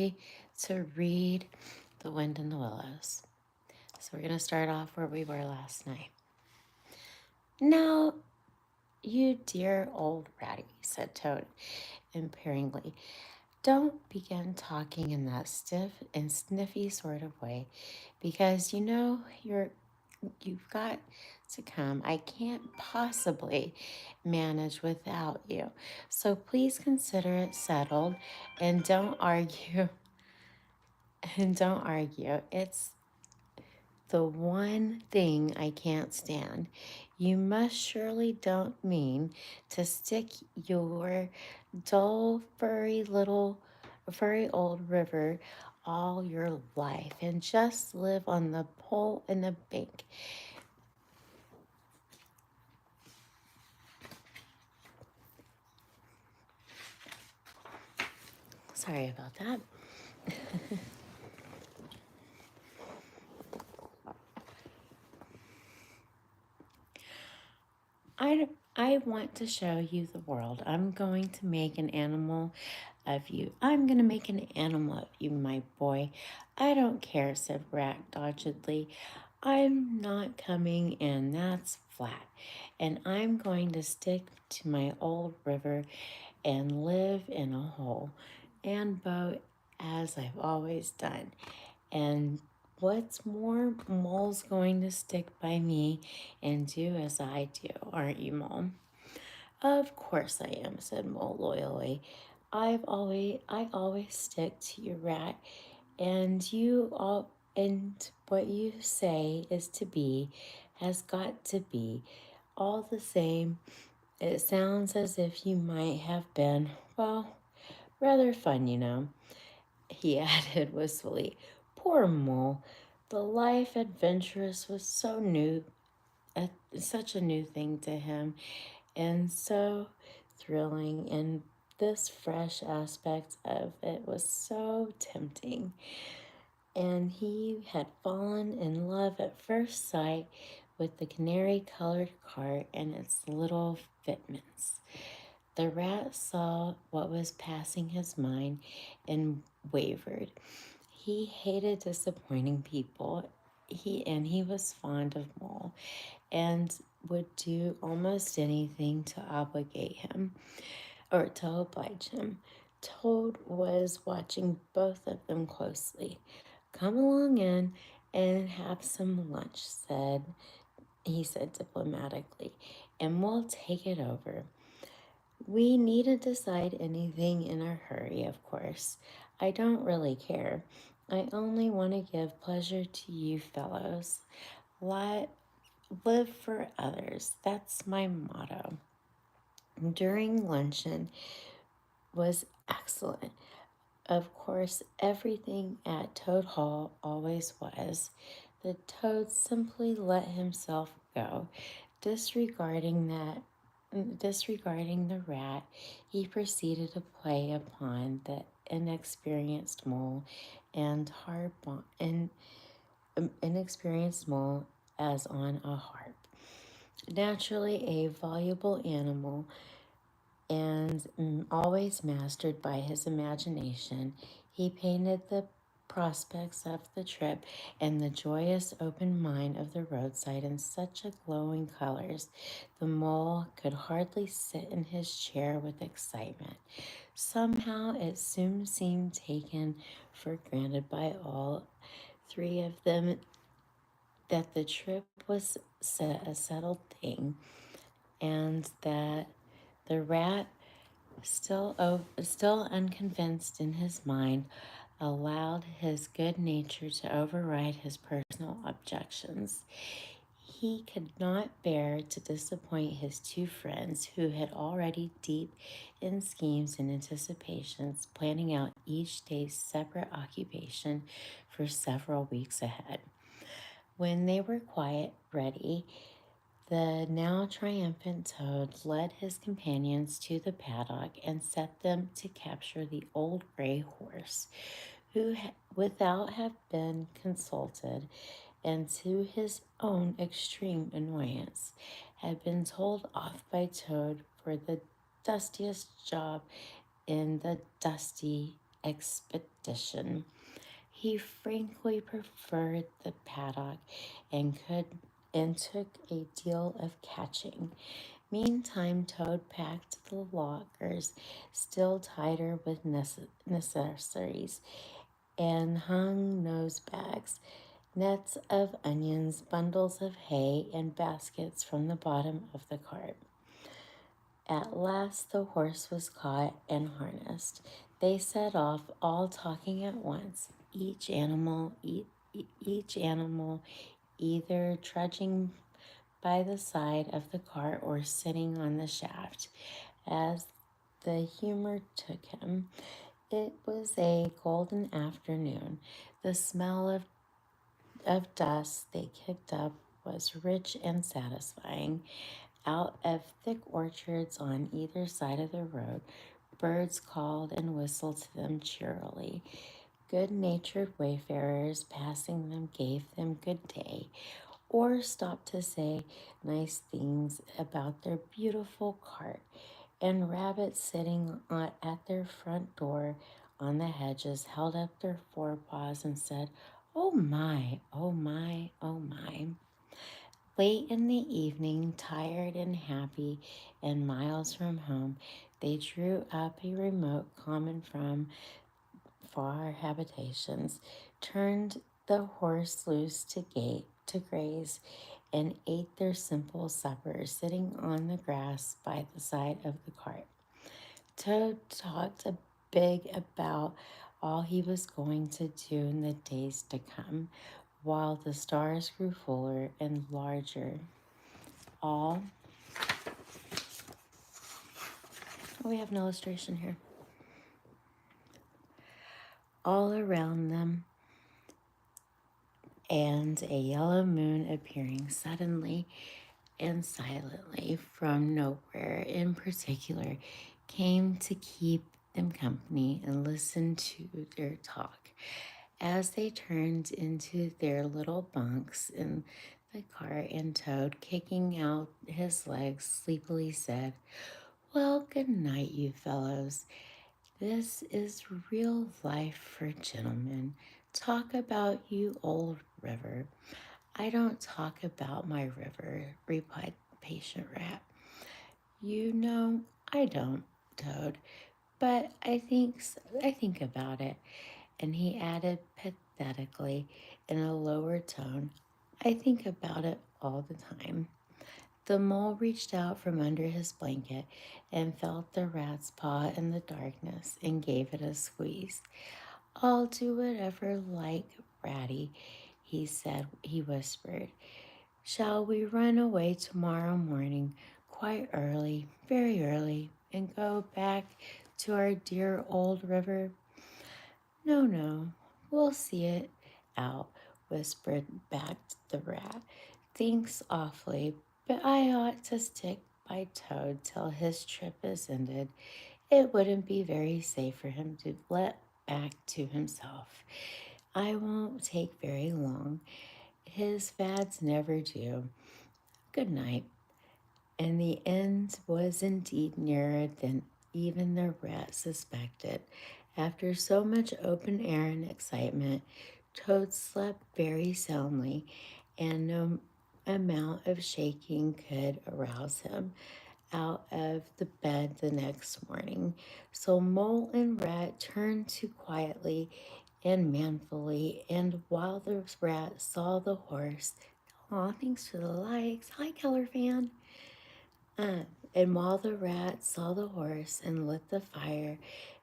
ready to read The Wind in the Willows. So we're going to start off where we were last night. Now, you dear old ratty, said Toad imploringly, don't begin talking in that stiff and sniffy sort of way, because you know you've got to come. I can't possibly manage without you. So please consider it settled and don't argue. And don't argue. It's the one thing I can't stand. You must surely don't mean to stick your dull, furry old river all your life and just live on the pole in the bank. Sorry about that. I want to show you the world. I'm going to make an animal of you. I'm going to make an animal of you, my boy. I don't care, said Rat doggedly. I'm not coming in, that's flat. And I'm going to stick to my old river and live in a hole and boat as I've always done. And what's more, Mole's going to stick by me and do as I do, aren't you, Mole? Of course I am, said Mole loyally. I always stick to you, Rat, and what you say is to be has got to be. All the same, it sounds as if you might have been, well, rather fun, you know, he added wistfully. Poor Mole. The life adventurous was such a new thing to him, and so thrilling, and this fresh aspect of it was so tempting. And he had fallen in love at first sight with the canary-colored cart and its little fitments. The rat saw what was passing his mind and wavered. He hated disappointing people. He was fond of Mole and would do almost anything to obligate him or to oblige him. Toad was watching both of them closely. Come along in and have some lunch, he said diplomatically, and we'll take it over. We needn't decide anything in a hurry, of course. I don't really care. I only want to give pleasure to you fellows. Live for others. That's my motto. During luncheon was excellent. Of course, everything at Toad Hall always was. The Toad simply let himself go, disregarding the rat. He proceeded to play upon the inexperienced mole and inexperienced mole as on a harp. Naturally a voluble animal and always mastered by his imagination, he painted the prospects of the trip and the joyous open mind of the roadside in such a glowing colors the mole could hardly sit in his chair with excitement. Somehow it soon seemed taken for granted by all three of them that the trip was a settled thing, and that the rat, still unconvinced in his mind, allowed his good nature to override his personal objections. He could not bear to disappoint his two friends, who had already deep in schemes and anticipations, planning out each day's separate occupation for several weeks ahead. When they were quite ready, the now triumphant Toad led his companions to the paddock and set them to capture the old gray horse, who, without have been consulted, and to his own extreme annoyance, had been told off by Toad for the dustiest job in the dusty expedition. He frankly preferred the paddock and took a deal of catching. Meantime, Toad packed the lockers still tighter with necessaries and hung nose bags, nets of onions, bundles of hay, and baskets from the bottom of the cart. At last the horse was caught and harnessed. They set off, all talking at once, each animal either trudging by the side of the cart or sitting on the shaft, as the humor took him. It was a golden afternoon. The smell of dust they kicked up was rich and satisfying. Out of thick orchards on either side of the road, birds called and whistled to them cheerily. Good-natured wayfarers passing them gave them good day, or stopped to say nice things about their beautiful cart, and rabbits sitting at their front door on the hedges held up their forepaws and said, "Oh my, oh my, oh my." Late in the evening, tired and happy and miles from home, they drew up a remote common from far habitations, turned the horse loose to graze, and ate their simple supper sitting on the grass by the side of the cart. Toad talked a big about all he was going to do in the days to come, while the stars grew fuller and larger. All, we have an illustration here. All around them, and a yellow moon appearing suddenly and silently from nowhere in particular came to keep them company and listen to their talk. As they turned into their little bunks in the cart, and Toad, kicking out his legs, sleepily said, "Well, good night, you fellows. This is real life for gentlemen. Talk about you old river." "I don't talk about my river," replied the patient rat. "You know I don't, Toad, but I think about it." And he added pathetically in a lower tone, "I think about it all the time." The mole reached out from under his blanket and felt the rat's paw in the darkness and gave it a squeeze. "I'll do whatever like, Ratty," he whispered. "Shall we run away tomorrow morning, quite early, very early, and go back to our dear old river?" "No, no, we'll see it out," whispered back the rat. "Thanks awfully, but I ought to stick by Toad till his trip is ended. It wouldn't be very safe for him to let back to himself. I won't take very long. His fads never do. Good night." And the end was indeed nearer than even the rat suspected. After so much open air and excitement, Toad slept very soundly, and no amount of shaking could arouse him out of the bed the next morning. So Mole and Rat turned to quietly and manfully, and while the rat saw the horse, "Aw, thanks for the likes. Hi, Color Fan." And while the rat saw the horse and lit the fire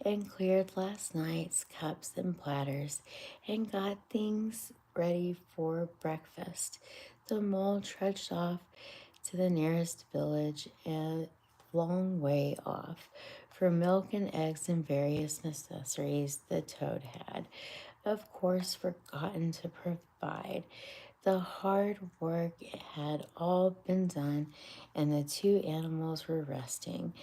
and cleared last night's cups and platters and got things ready for breakfast, the mole trudged off to the nearest village a long way off for milk and eggs and various necessaries the toad had, of course, forgotten to provide. The hard work had all been done, and the two animals were resting,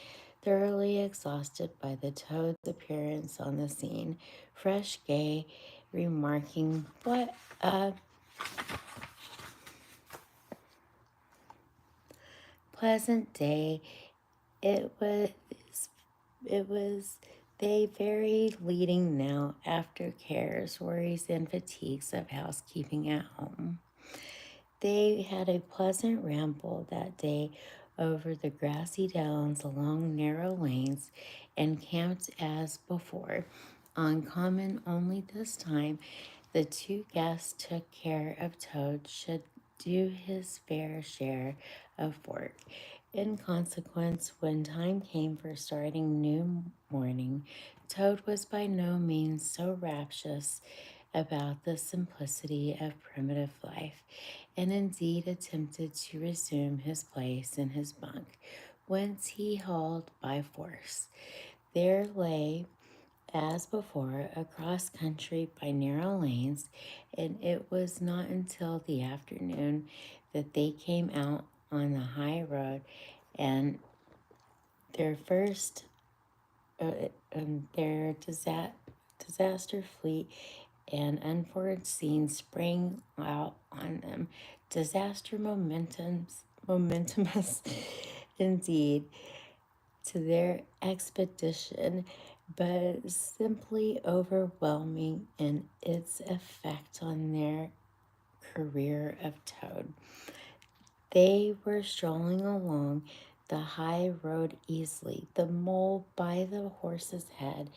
thoroughly exhausted by the toad's appearance on the scene, fresh, gay, remarking, "What a pleasant day it was They varied, leading now after cares, worries, and fatigues of housekeeping at home. They had a pleasant ramble that day over the grassy downs along narrow lanes and camped as before. Uncommon only this time, the two guests took care of Toad should do his fair share of work. In consequence, when time came for starting new morning, Toad was by no means so rapturous about the simplicity of primitive life, and indeed attempted to resume his place in his bunk, whence he hauled by force. There lay, as before, across country by narrow lanes, and it was not until the afternoon that they came out on the high road, and their first, their disaster fleet and unforeseen sprang out on them. Disaster momentumous indeed to their expedition, but simply overwhelming in its effect on their career of Toad. They were strolling along the high road easily, the mole by the horse's head,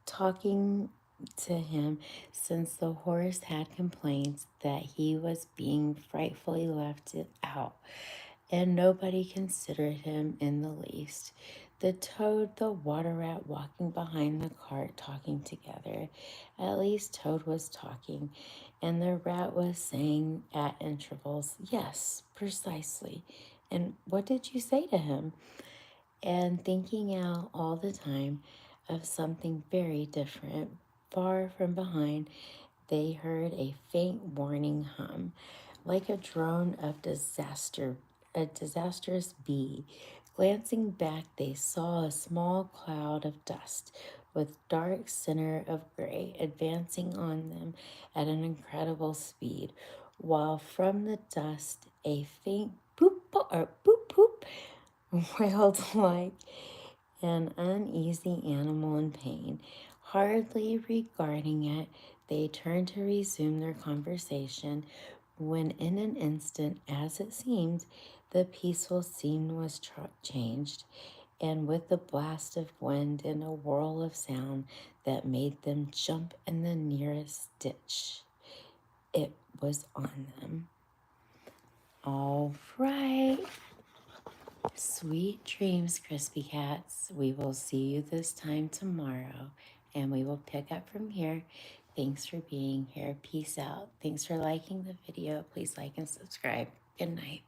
talking to him since the horse had complained that he was being frightfully left out, and nobody considered him in the least. The Toad, the water rat walking behind the cart, talking together. At least Toad was talking, and the rat was saying at intervals, "Yes, precisely. And what did you say to him?" And thinking out all the time of something very different. Far from behind, they heard a faint warning hum, like a drone of disaster, a disastrous bee. Glancing back, they saw a small cloud of dust with dark center of gray advancing on them at an incredible speed, while from the dust a faint boop or boop boop wailed like an uneasy animal in pain. Hardly regarding it, they turned to resume their conversation when, in an instant, as it seemed, the peaceful scene was changed, and with a blast of wind and a whirl of sound that made them jump in the nearest ditch, it was on them. All right. Sweet dreams, Crispy Cats. We will see you this time tomorrow, and we will pick up from here. Thanks for being here. Peace out. Thanks for liking the video. Please like and subscribe. Good night.